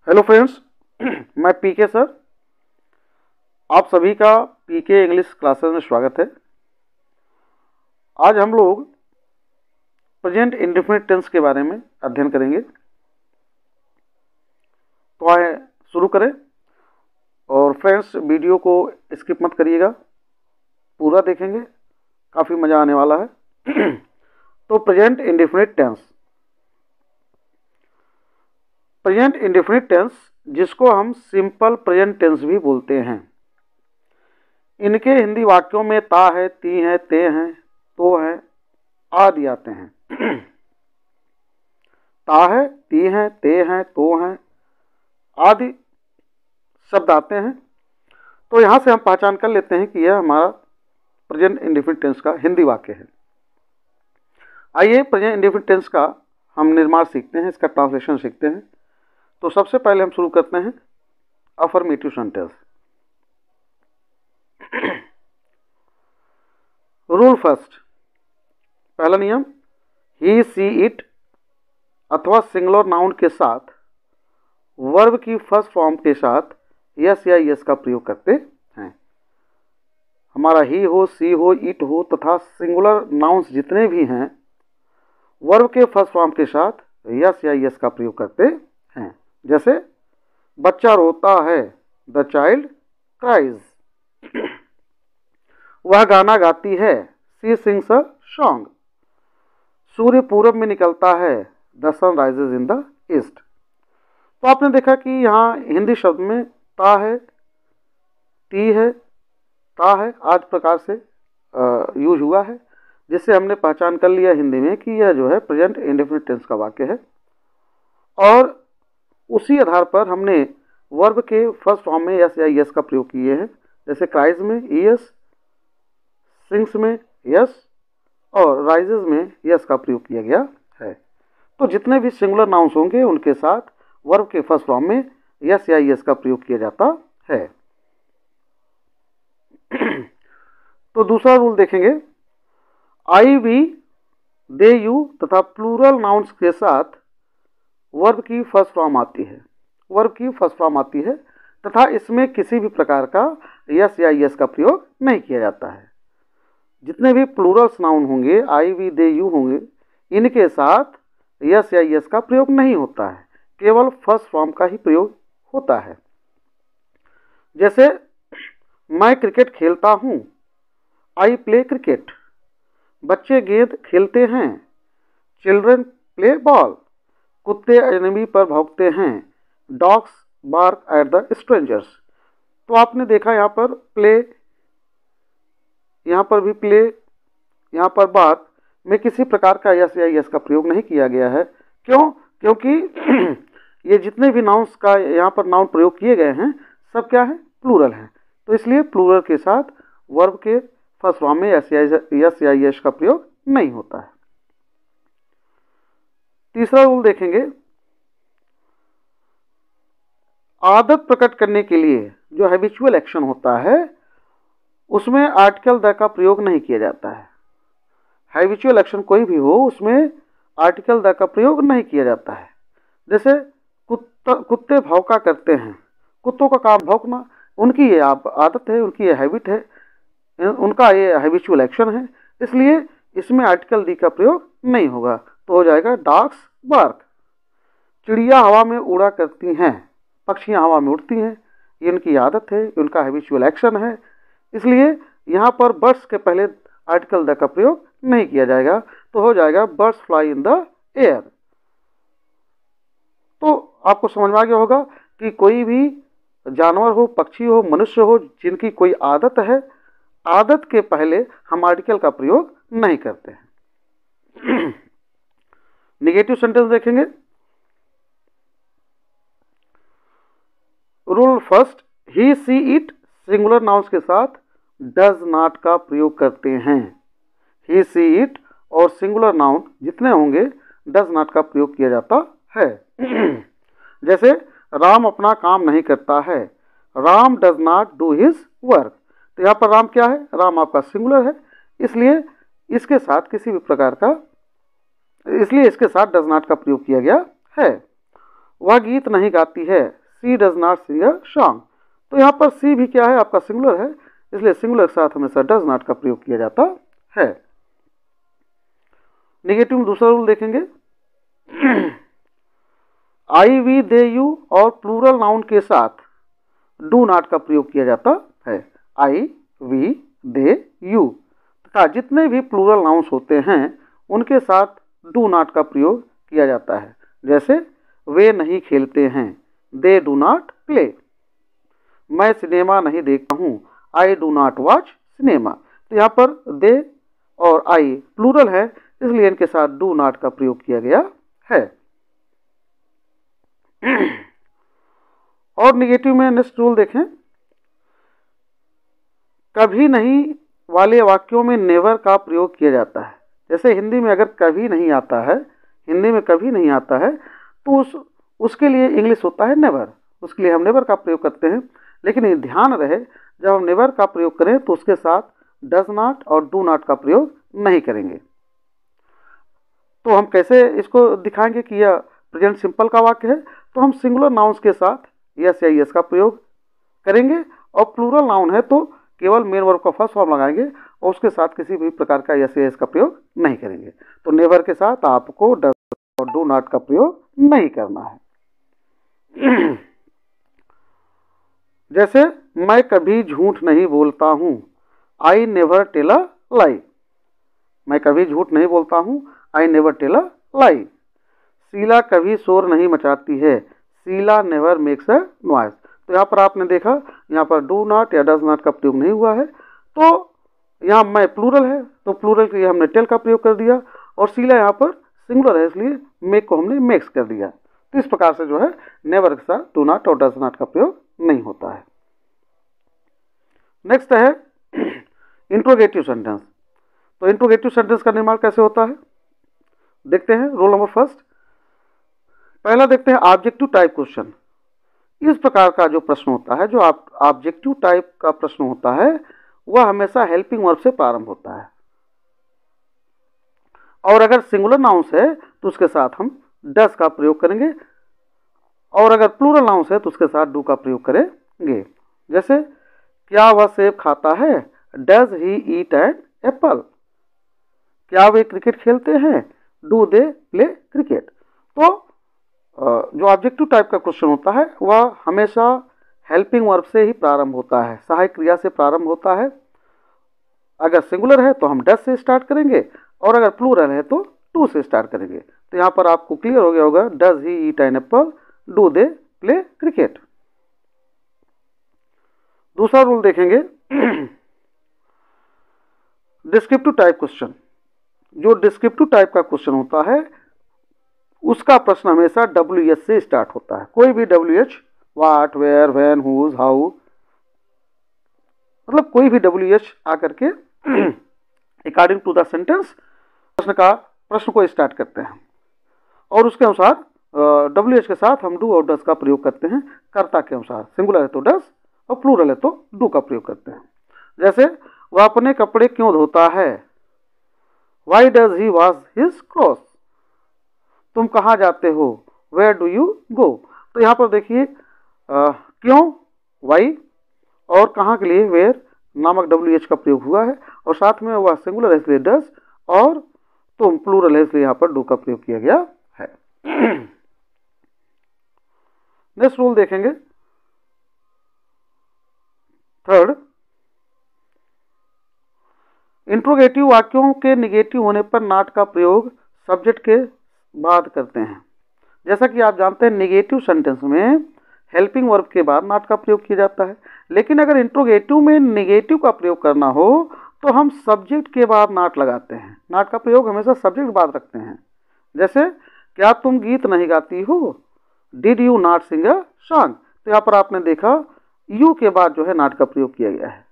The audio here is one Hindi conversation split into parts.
हेलो फ्रेंड्स, मैं पीके सर। आप सभी का पीके इंग्लिश क्लासेस में स्वागत है। आज हम लोग प्रेजेंट इंडेफिनिट टेंस के बारे में अध्ययन करेंगे। तो आए शुरू करें। और फ्रेंड्स, वीडियो को स्किप मत करिएगा, पूरा देखेंगे, काफ़ी मज़ा आने वाला है। तो present indefinite tense, present indefinite tense जिसको हम सिंपल प्रेजेंट टेंस भी बोलते हैं, इनके हिंदी वाक्यों में ता है, ती है, ते हैं, तो है, आदि आते हैं। ता है, ती है, ते हैं, तो हैं, आदि शब्द आते हैं। तो यहां से हम पहचान कर लेते हैं कि यह हमारा प्रेजेंट इंडेफिनिट टेंस का हिंदी वाक्य है। आइए प्रेजेंट इंडेफिनिट टेंस का हम निर्माण सीखते हैं, इसका ट्रांसलेशन सीखते हैं। तो सबसे पहले हम शुरू करते हैं अफर्मेटिव सेंटेंस। रूल फर्स्ट, पहला नियम, ही सी इट अथवा सिंगुलर नाउन के साथ वर्ब की फर्स्ट फॉर्म के साथ यस या यस का प्रयोग करते हैं। हमारा ही हो, सी हो, इट हो तथा सिंगुलर नाउन्स जितने भी हैं, वर्ब के फर्स्ट फॉर्म के साथ यस या यस का प्रयोग करते हैं। जैसे बच्चा रोता है, द चाइल्ड क्राइज। वह गाना गाती है, शी सिंग्स अ सॉन्ग। सूर्य पूरब में निकलता है, the sun rises in the east. तो आपने देखा कि यहाँ हिंदी शब्द में ता है, ती है, ता है आदि प्रकार से यूज हुआ है, जिससे हमने पहचान कर लिया हिंदी में कि यह जो है प्रेजेंट इंडेफिनिट टेंस का वाक्य है। और उसी आधार पर हमने वर्ब के फर्स्ट फॉर्म में यस या यस का प्रयोग किए हैं। जैसे क्राइज में यस, सिंग्स में यस और राइजेज में यस का प्रयोग किया गया है। तो जितने भी सिंगुलर नाउन्स होंगे उनके साथ वर्ब के फर्स्ट फॉर्म में यस या यस का प्रयोग किया जाता है। तो दूसरा रूल देखेंगे, आई, वी, दे, यू तथा प्लूरल नाउन्स के साथ वर्ब की फर्स्ट फॉर्म आती है, वर्ब की फर्स्ट फॉर्म आती है तथा इसमें किसी भी प्रकार का यस या यस का प्रयोग नहीं किया जाता है। जितने भी प्लूरल्स नाउन होंगे, आई, वी, दे, यू होंगे, इनके साथ यस या यस का प्रयोग नहीं होता है, केवल फर्स्ट फॉर्म का ही प्रयोग होता है। जैसे मैं क्रिकेट खेलता हूँ, आई प्ले क्रिकेट। बच्चे गेंद खेलते हैं, चिल्ड्रन प्ले बॉल। कुत्ते अजनबी पर भौंकते हैं, dogs bark at the strangers. तो आपने देखा यहाँ पर प्ले, यहाँ पर भी प्ले, यहाँ पर बार्क में किसी प्रकार का यस या यस का प्रयोग नहीं किया गया है। क्यों? क्योंकि ये जितने भी नाउन्स का यहाँ पर नाउन प्रयोग किए गए हैं सब क्या है? प्लूरल है। तो इसलिए प्लूरल के साथ वर्ब के फर्स्ट फॉर्म में यस या यस का प्रयोग नहीं होता है। तीसरा रूल देखेंगे, आदत प्रकट करने के लिए जो हैबिचुअल एक्शन होता है उसमें आर्टिकल द का प्रयोग नहीं किया जाता है। हैबिचुअल एक्शन कोई भी हो उसमें आर्टिकल द का प्रयोग नहीं किया जाता है। जैसे कुत्ते भौंका करते हैं, कुत्तों का काम भौंकना, उनकी ये आदत है, उनकी ये हैबिट है, उनका ये हैबिचुअल एक्शन है, इसलिए इसमें आर्टिकल दी का प्रयोग नहीं होगा। तो हो जाएगा डॉग्स बार्क। चिड़िया हवा में उड़ा करती हैं, पक्षियाँ हवा में उड़ती हैं, ये उनकी आदत है, उनका हैबिचुअल एक्शन है, इसलिए यहाँ पर बर्ड्स के पहले आर्टिकल द का प्रयोग नहीं किया जाएगा। तो हो जाएगा birds fly in the air. तो आपको समझ में आ गया होगा कि कोई भी जानवर हो, पक्षी हो, मनुष्य हो, जिनकी कोई आदत है, आदत के पहले हम आर्टिकल का प्रयोग नहीं करते हैं। नेगेटिव सेंटेंस देखेंगे। Rule first, he, she, it singular nouns के साथ डज नॉट का प्रयोग करते हैं। ही, सी, इट और सिंगुलर नाउन जितने होंगे डज नॉट का प्रयोग किया जाता है। जैसे राम अपना काम नहीं करता है, Ram does not do his work. तो यहाँ पर राम क्या है? राम आपका सिंगुलर है, इसलिए इसके साथ किसी भी प्रकार का, इसलिए इसके साथ डज नॉट का प्रयोग किया गया है। वह गीत नहीं गाती है, she does not sing a song. तो यहाँ पर सी भी क्या है, आपका सिंगुलर है, इसलिए सिंगुलर के साथ हमेशा डज नॉट का प्रयोग किया जाता है। नेगेटिव में दूसरा रूल देखेंगे, आई वी दे यू और प्लूरल नाउन के साथ डू नॉट का प्रयोग किया जाता है। आई वी दे यू तथा जितने भी प्लूरल नाउन्स होते हैं उनके साथ डू नॉट का प्रयोग किया जाता है। जैसे वे नहीं खेलते हैं, दे डू नॉट प्ले। मैं सिनेमा नहीं देखता हूँ, I do not watch cinema. तो यहाँ पर दे और आई प्लूरल है, इसलिए इनके साथ डू नॉट का प्रयोग किया गया है। और निगेटिव में नेक्स्ट रूल देखें, कभी नहीं वाले वाक्यों में नेवर का प्रयोग किया जाता है। जैसे हिंदी में अगर कभी नहीं आता है, हिंदी में कभी नहीं आता है, तो उसके लिए इंग्लिश होता है नेवर, उसके लिए हम नेवर का प्रयोग करते हैं। लेकिन ये ध्यान रहे, जब हम नेवर का प्रयोग करें तो उसके साथ डज नॉट और डू नॉट का प्रयोग नहीं करेंगे। तो हम कैसे इसको दिखाएंगे कि यह प्रेजेंट सिंपल का वाक्य है? तो हम सिंगुलर नाउन्स के साथ यस या यस का प्रयोग करेंगे, और प्लूरल नाउन है तो केवल मेन वर्ब का फर्स्ट फॉर्म लगाएंगे और उसके साथ किसी भी प्रकार का यस या यस का प्रयोग नहीं करेंगे। तो नेवर के साथ आपको डज और डू नॉट का प्रयोग नहीं करना है। जैसे मैं कभी झूठ नहीं बोलता हूँ, आई नेवर टेल अ लाई। मैं कभी झूठ नहीं बोलता हूँ, I never tell a lie. Sheela कभी शोर नहीं मचाती है, Sheela never makes a noise. तो यहाँ पर आपने देखा, यहाँ पर डू नॉट या डज नॉट का प्रयोग नहीं हुआ है। तो यहाँ मैं प्लूरल है, तो प्लूरल के लिए हमने टेल का प्रयोग कर दिया, और शीला यहाँ पर सिंगुलर है, इसलिए मेक को हमने मेक्स कर दिया। तो इस प्रकार से जो है नेवर के साथ डू नॉट और डज नॉट का प्रयोग नहीं होता है। नेक्स्ट है इंट्रोगेटिव सेंटेंस। तो इंट्रोगेटिव सेंटेंस का निर्माण कैसे होता है देखते हैं। रोल नंबर फर्स्ट, पहला देखते हैं ऑब्जेक्टिव टाइप क्वेश्चन। इस प्रकार का जो प्रश्न होता है, जो ऑब्जेक्टिव टाइप का प्रश्न होता है, वह हमेशा हेल्पिंग वर्ब से प्रारंभ होता है, और अगर सिंगुलर नाउन्स है तो उसके साथ हम डज का प्रयोग करेंगे, और अगर प्लूरल नाउन्स है तो उसके साथ डू का प्रयोग करेंगे। जैसे क्या वह सेब खाता है, does he eat an apple. क्या वे क्रिकेट खेलते हैं, डू दे प्ले क्रिकेट। तो जो ऑब्जेक्टिव टाइप का क्वेश्चन होता है वह हमेशा हेल्पिंग वर्ब से ही प्रारंभ होता है, सहायक क्रिया से प्रारंभ होता है। अगर सिंगुलर है तो हम डज से स्टार्ट करेंगे, और अगर प्लूरल है तो टू से स्टार्ट करेंगे। तो यहाँ पर आपको क्लियर हो गया होगा, does he eat an apple, do they play cricket. दूसरा रूल देखेंगे, डिस्क्रिप्टिव टाइप क्वेश्चन। जो डिस्क्रिप्टिव टाइप का क्वेश्चन होता है उसका प्रश्न हमेशा WH से स्टार्ट होता है। कोई भी WH, what, where, when, whose, how, मतलब कोई भी WH आकर के अकॉर्डिंग टू द सेंटेंस प्रश्न को स्टार्ट करते हैं, और उसके अनुसार WH के साथ हम डू और डज का प्रयोग करते हैं कर्ता के अनुसार। सिंगुलर है तो डज और प्लूरल है तो डू का प्रयोग करते हैं। जैसे वह अपने कपड़े क्यों धोता है, why does he wash his cloth. तुम कहाँ जाते हो, वेयर डू यू गो। तो यहाँ पर देखिए क्यों वाई और कहाँ के लिए वेयर नामक WH का प्रयोग हुआ है, और साथ में वह सिंगुलर है इसलिए डज, और तुम प्लूरल है इसलिए यहाँ पर डू का प्रयोग किया गया है। नेक्स्ट रूल देखेंगे, थर्ड, इंट्रोगेटिव वाक्यों के निगेटिव होने पर नॉट का प्रयोग सब्जेक्ट के बाद करते हैं। जैसा कि आप जानते हैं निगेटिव सेंटेंस में हेल्पिंग वर्ब के बाद नॉट का प्रयोग किया जाता है, लेकिन अगर इंट्रोगेटिव में निगेटिव का प्रयोग करना हो तो हम सब्जेक्ट के बाद नॉट लगाते हैं। नॉट का प्रयोग हमेशा सब्जेक्ट के बाद रखते हैं। जैसे क्या तुम गीत नहीं गाती हो, did you not sing a song. तो यहाँ पर आपने देखा यू के बाद जो है नॉट का प्रयोग किया गया है।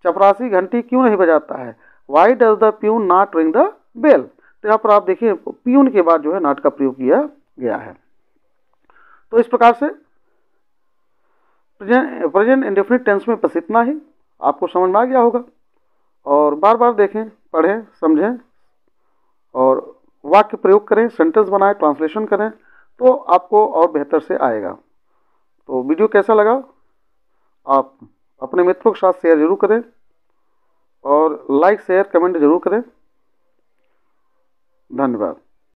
चपरासी घंटी क्यों नहीं बजाता है, why does the peon not ring the bell. तो यहाँ पर आप देखिए प्यून के बाद जो है नॉट का प्रयोग किया गया है। तो इस प्रकार से प्रेजेंट इंडेफिनिट टेंस में बस इतना ही आपको समझ में आ गया होगा, और बार बार देखें, पढ़ें, समझें और वाक्य प्रयोग करें, सेंटेंस बनाएं, ट्रांसलेशन करें, तो आपको और बेहतर से आएगा। तो वीडियो कैसा लगा आप अपने मित्रों के साथ शेयर जरूर करें और लाइक शेयर कमेंट जरूर करें। धन्यवाद।